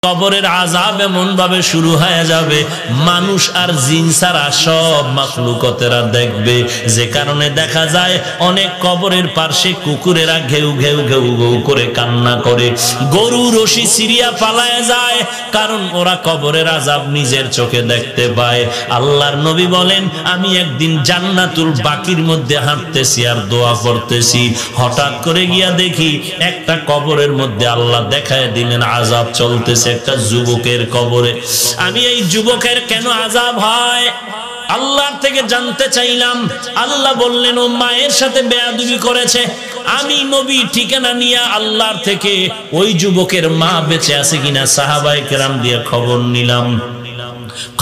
কবরের আযাব এমন ভাবে শুরু হয়ে যাবে, মানুষ আর জিন ছাড়া সব মাখলুকতেরা দেখবে। যে কারণে দেখা যায় অনেক কবরের পাশে কুকুরেরা ঘেউ ঘেউ ঘেউ ঘেউ করে কান্না করে, গরু রশি সিরিয়া পালায় যায়, কারণ ওরা কবরের আযাব নিজের চোখে দেখতে পায়। আল্লাহর নবী বলেন, আমি একদিন জান্নাতুল বাকির মধ্যে হাঁটতেছি আর দোয়া করতেছি, হঠাৎ করে গিয়া দেখি একটা কবরের মধ্যে আল্লাহ দেখায় দিলেন আযাব চলতেছে একটা যুবকের কবরে। আমি এই যুবকের কেন আযাব হয় আল্লাহর থেকে জানতে চাইলাম। আল্লাহ বললেন, ও মায়ের সাথে বেয়াদবি করেছে। আমি নবী ঠিকানা নিয়ে আল্লাহর থেকে ওই যুবকের মা বেঁচে আছে কিনা সাহাবায়ে কেরাম দিয়ে খবর নিলাম।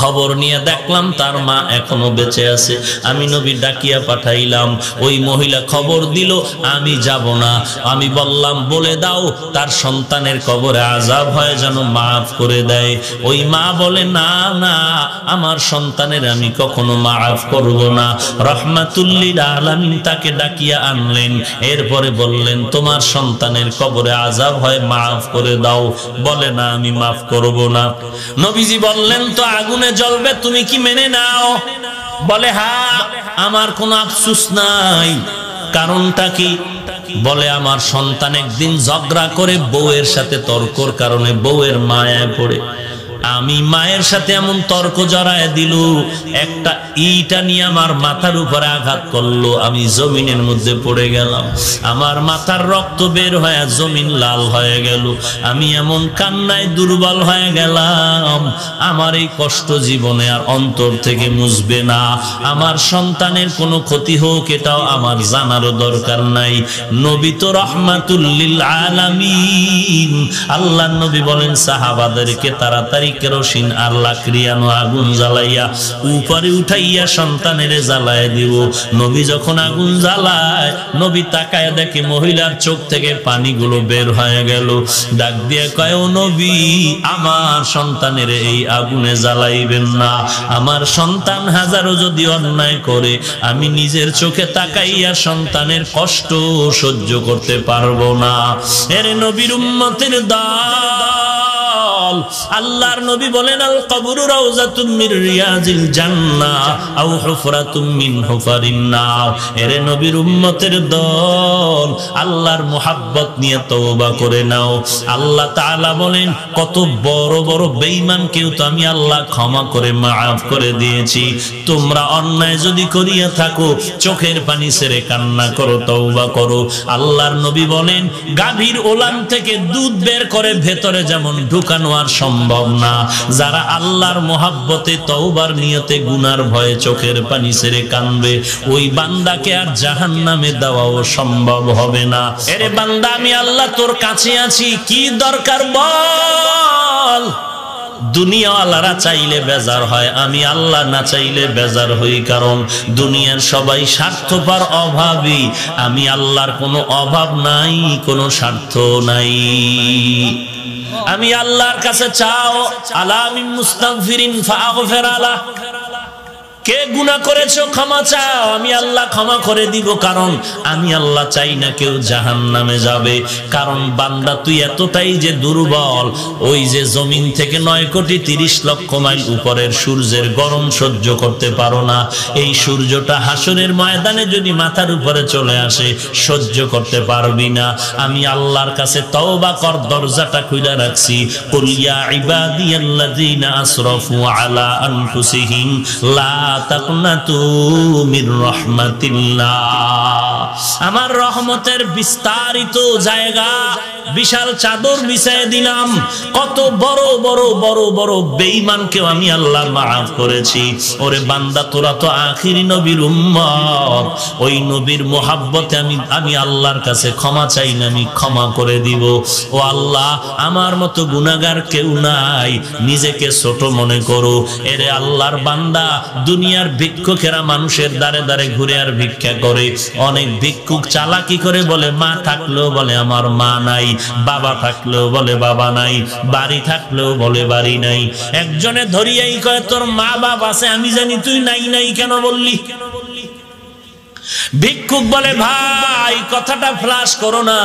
খবর নিয়ে দেখলাম তার মা এখনো বেঁচে আছে। আমি নবী ডাকিয়া পাঠাইলাম, ওই মহিলা খবর দিল আমি যাব না। আমি বললাম, বলে দাও তার সন্তানের কবরে আযাব হয় যেন মাফ করে দেয়। ওই মা বলে, না না, আমার সন্তানের আমি কখনো মাফ করব না। রাহমাতুল লিল আলামিন তাকে ডাকিয়া আনলেন, এরপরে বললেন, তোমার সন্তানের কবরে আযাব হয় মাফ করে দাও। বলে, না আমি মাফ করব না। নবীজি বললেন, তো আগুনে জ্বলবে, তুমি কি মেনে নাও? বলে, হ্যাঁ, আমার কোনো আফসোস নাই। কারণটা কি? বলে, আমার সন্তান একদিন ঝগড়া করে বউয়ের সাথে তর্কর কারণে বউয়ের মায়ায় পড়ে আমি মায়ের সাথে এমন তর্ক জড়ায় দিল, একটা ইটা নিয়ে আমার মাথার উপরে আঘাত করলো, আমি জমিনের মধ্যে পড়ে গেলাম। আমার মাথার রক্ত বের হয়ে জমিন লাল হয়ে গেল। আমি এমন কান্নায় দুর্বল হয়ে গেলাম, আমার এই কষ্ট জীবনে আর অন্তর থেকে মুছবে না। আমার সন্তানের কোনো ক্ষতি হোক এটাও আমার জানারও দরকার নাই। নবী তো রাহমাতুল লিল আলামিন। আল্লাহর নবী বলেন সাহাবাদেরকে তাড়াতাড়ি কেরোসিন আর লাকড়িয়ানো আগুন জ্বালাইয়া উপরে উঠাইয়া সন্তানের জ্বালায় দিব। নবী যখন আগুন জ্বালায়, নবী তাকায় দেখে মহিলার চোখ থেকে পানিগুলো বের হয়ে গেল। ডাক দিয়ে কয়, ও নবী, আমার সন্তানের এই আগুনে জ্বালাইবেন না। আমার সন্তান হাজারো যদি অন্যায় করে, আমি নিজের চোখে তাকাইয়া সন্তানের কষ্ট সহ্য করতে পারবো না। এর নবীর উম্মতের দল, আল্লাহর নবী বলেন, আল কবরু রাউযাতুম মির রিয়াজিল জান্নাহ আও হুফরাতুম মিন হুফারিন নার। এর নবীর উম্মতের দল, আল্লাহর মুহাব্বত নিয়ে তওবা করে নাও। আল্লাহ তাআলা বলেন, কত বড় বড় বেঈমানকেও তো আমি আল্লাহ ক্ষমা করে মাফ করে দিয়েছি। তোমরা অন্যায় যদি করিয়া থাকো, চোখের পানি ছেড়ে কান্না করো, তওবা করো। আল্লাহর নবী বলেন, গাভীর ওলান থেকে দুধ বের করে ভেতরে যেমন ঢুকানো আর সম্ভব না, যারা আল্লাহর মুহাব্বতে তওবার নিয়তে গুনার ভয়ে চোখের পানি ছেড়ে কাঁদবে, ওই বান্দাকে আর জাহান্নামে দেওয়াও সম্ভব হবে না। এরে বান্দা, আমি আল্লাহ তোর কাছে আছি, কি দরকার বল। দুনিয়াওয়ালারা চাইলে বেজার হয়, আমি আল্লাহ না চাইলে বেজার হই। কারণ দুনিয়ার সবাই স্বার্থপর, অভাবী। আমি আল্লাহর কোনো অভাব নাই, কোনো স্বার্থ নাই। আমি আল্লাহর কাছে চাও, আলা মিন মুস্তাগফিরিন ফাগফির আলা। কে গুনাহ করেছো ক্ষমা চাও, আমি আল্লাহ ক্ষমা করে দিব। কারণ আমি আল্লাহ চাই না কেউ জাহান্নামে যাবে। কারণ বান্দা তুই এতটাই যে দুর্বল, ওই যে জমিন থেকে 9,30,00,000 মাইল উপরের সূর্যের গরম সহ্য করতে পারো না। এই সূর্যটা হাসরের ময়দানে যদি মাথার উপরে চলে আসে, সহ্য করতে পারবি না। আমি আল্লাহর কাছে তওবা কর, দরজাটা খুলে রাখছি। কুল ইয়া ইবাদিয়াল্লাযিনা আসরাফু আলা আনফুসিহিম লা তাকনাতু মির রাহমাতিল্লাহ। আমার রহমতের বিস্তারিত জায়গা, বিশাল চাদর বিছায় দিলাম। কত বড় বড় বড় বড় বেঈমানকেও আমি আল্লাহ মাফ করেছি। ওরে বান্দা, তোরা তো আখিরি নবীর উম্মত, ওই নবীর মুহাব্বতে আমি আল্লাহর কাছে ক্ষমা চাই না, আমি ক্ষমা করে দিব। ও আল্লাহ, আমার মতো গুনাহগার কেউ নাই, নিজেকে ছোট মনে করো। এরে আল্লাহর বান্দা, দুনিয়ার ভিক্ষুকেরা মানুষের দ্বারে দ্বারে ঘুরে আর ভিক্ষা করে। অনেক ভিক্ষুক চালাকি করে বলে মা থাকলেও বলে আমার মা নাই, বাবা থাকলেও বলে বাবা নাই, বাড়ি থাকলেও বলে বাড়ি নাই। একজনে ধরিয়াই কয়, তোর মা বাবা আছে, আমি জানি তুই নাই নাই কেন বললি? ভিক্ষুক বলে, ভাই কথাটা ফ্লাশ করো না,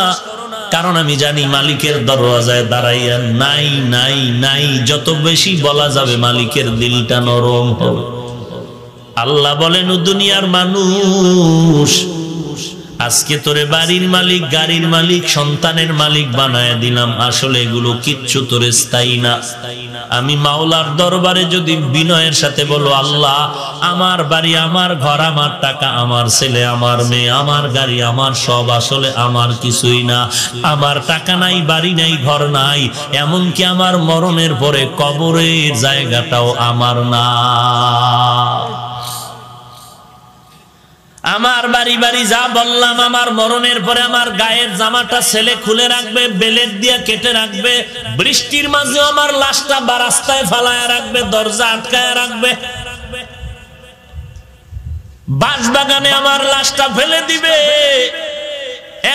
কারণ আমি জানি মালিকের দরওয়াজায় দাঁড়াইয়া নাই নাই নাই যত বেশি বলা যাবে মালিকের দিলটা নরম হবে। আল্লাহ বলেন, ও দুনিয়ার মানুষ, আজকে তোরে বাড়ির মালিক, গাড়ির মালিক, সন্তানের মালিক বানায় দিলাম, আসলে এগুলো কিচ্ছু তোরে স্থায়ী না। আমি মাওলার দরবারে যদি বিনয়ের সাথে বলো, আল্লাহ আমার বাড়ি, আমার ঘর, আমার টাকা, আমার ছেলে, আমার মেয়ে, আমার গাড়ি, আমার সব আসলে আমার কিছুই না। আমার টাকা নাই, বাড়ি নাই, ঘর নাই, এমনকি আমার মরণের পরে কবরের জায়গাটাও আমার না। আমার বাড়ি বাড়ি যা বললাম, আমার মরণের পরে আমার গায়ের জামাটা ছেলে খুলে রাখবে, বেলেট দিয়ে কেটে রাখবে, বৃষ্টির মাঝে আমার লাশটা রাস্তায় ফালায় রাখবে, দরজা আটকায় রাখবে, বাঁশবাগানে আমার লাশটা ফেলে দিবে।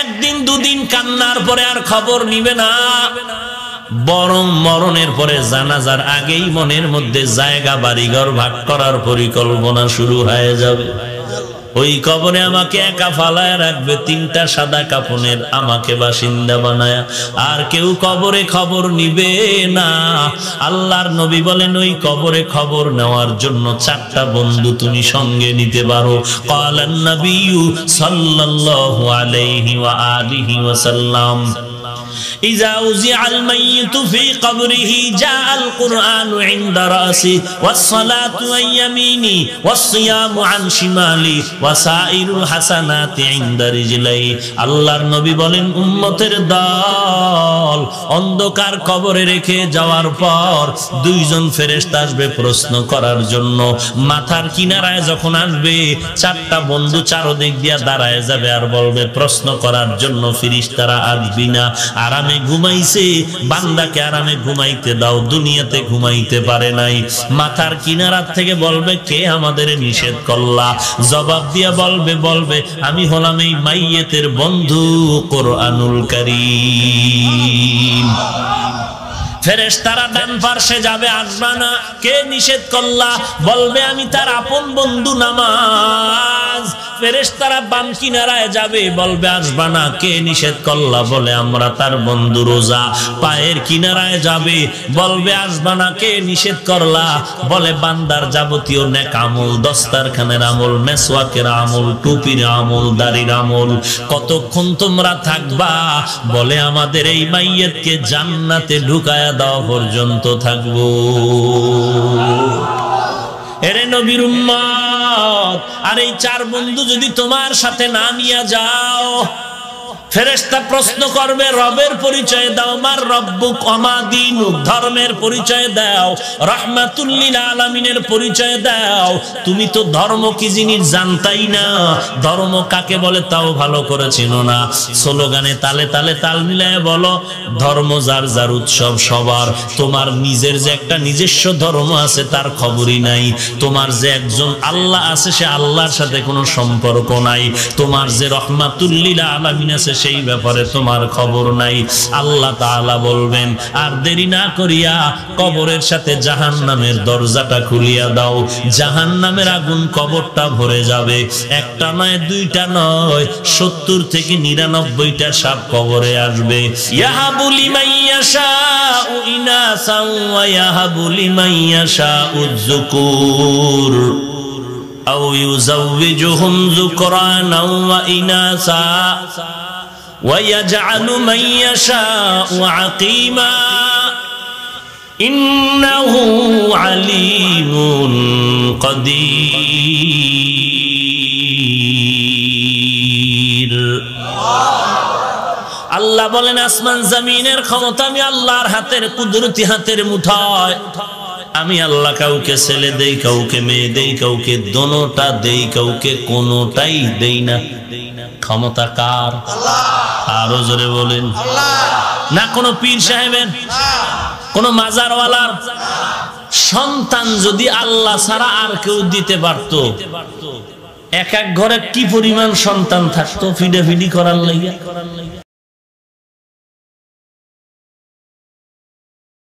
একদিন দুদিন কান্নার পরে আর খবর নিবে না, বরং মরণের পরে জানাজার আগেই মনের মধ্যে জায়গা বাড়িঘর ভাগ করার পরিকল্পনা শুরু হয়ে যাবে। ওই কবরে আমাকে একা ফালায় রাখবে, 3টা সাদা কাফনের আমাকে বাসিন্দা বানায়া, আর কেউ কবরে খবর নিবে না। আল্লাহর নবী বলেন, ওই কবরে খবর নেওয়ার জন্য 4টা বন্ধু তুমি সঙ্গে নিতে পারো। ক্বালান নবিয়্যু সাল্লাল্লাহু আলাইহি ওয়া আলিহি ওয়াসাল্লাম, إذا وزع الميت في قبره جاء القرآن عند رأسه والصلاة عن يمينه والصيام عن شماله وسائر الحسنات عند رجليه। আল্লাহর নবী বলেন, উম্মতের দল অন্ধকার কবরে রেখে যাওয়ার পর 2জন ফেরেশতা আসবে প্রশ্ন করার জন্য। মাথার কিনারায় যখন আসবে, 4টা বন্ধু চারদিক দিয়ে দাঁড়ায় যাবে আর বলবে, প্রশ্ন করার জন্য ফেরেশতারা আসবি না? আরামে ঘুমাইছে, বান্দাকে আরামে ঘুমাইতে দাও, দুনিয়াতে ঘুমাইতে পারে নাই। মাথার কিনারার থেকে বলবে, কে আমাদের নিষেধ করলা? জবাব দিয়া বলবে আমি হলাম এই মাইয়েতের বন্ধু কোরআনুল কারীম। ফেরেশতারা ডান পাশে যাবে, আসবা না। কে নিষেধ করলা? বলবে আমি তার আপন বন্ধু নামাজ। ফেরেশতারা বাম কিনারায় যাবে, বলবে আসবা না। কে নিষেধ করলা? বলে আমরা তার বন্ধু রোজা। পায়ের কিনারায় যাবে, বলবে আসবা না। কে নিষেধ করলা? বলে বান্দার যাবতীয় নেক আমল, দস্তারখানের আমল, মেসওয়াকের আমল, টুপির আমল, দাড়ির আমল। কতক্ষণ তোমরা থাকবা? বলে আমাদের এই মাইয়াতকে জান্নাতে ঢুকায়া দেওয়া পর্যন্ত থাকবো। এরে নবীর উম্মত, আর এই 4 বন্ধু যদি তোমার সাথে না নিয়ে যাও, ফেরেশতা প্রশ্ন করবে, রবের পরিচয় দাও, মার রব্বুক ওমা দীনুক, ধর্মের পরিচয় দাও, রাহমাতুল লিল আলামিনের পরিচয় দাও। তুমি তো ধর্ম কি জিনিস জানতাই না, ধর্ম কাকে বলে তাও ভালো করে চেনো না। স্লোগানে তালে তালে তাল মিলায় বলো, ধর্ম যার যার উৎসব সবার। তোমার নিজের যে একটা নিজস্ব ধর্ম আছে তার খবরই নাই। তোমার যে একজন আল্লাহ আছে, সে আল্লাহর সাথে কোনো সম্পর্ক নাই। তোমার যে রাহমাতুল লিল আলামিন আছে, সেই ব্যাপারে তোমার খবর নাই। আল্লাহ তাআলা বলবেন, আর দেরি না করিয়া কবরের সাথে জাহান্নামের দরজাটা খুলিয়া দাও। জাহান্নামের আগুন কবরটা ভরে যাবে। একটা নয়, 2টা নয়, 70 থেকে 99টা সাপ কবরে আসবে। ইয়াহাবু লিমান ইয়াশাউ ইনাসান ওয়া ইয়াহাবু লিমান ইয়াশাউ যুকুর আও ইউযাওয়িজুহুম যুকরানাও ওয়া ইনাসা ويجعل من يشاء عقيما إنه عليم قدير। আল্লাহ বলেন, আসমান জমিনের ক্ষমতা আমি আল্লাহর হাতের, কুদরতি হাতের মুঠায়। আমি আল্লাহ কাউকে ছেলে দেই, কাউকে মেয়ে দেই, কাউকে দোনোটা দেই, কাউকে কোনোটাই দেই না। ক্ষমতা কার? আরো জোরে বলেন। না কোনো পীর সাহেবের, কোন মাজারওয়ালার। সন্তান যদি আল্লাহ ছাড়া আর কেউ দিতে পারত, এক এক ঘরে কি পরিমাণ সন্তান থাকতো ফিডাফিডি করার লাগিয়া।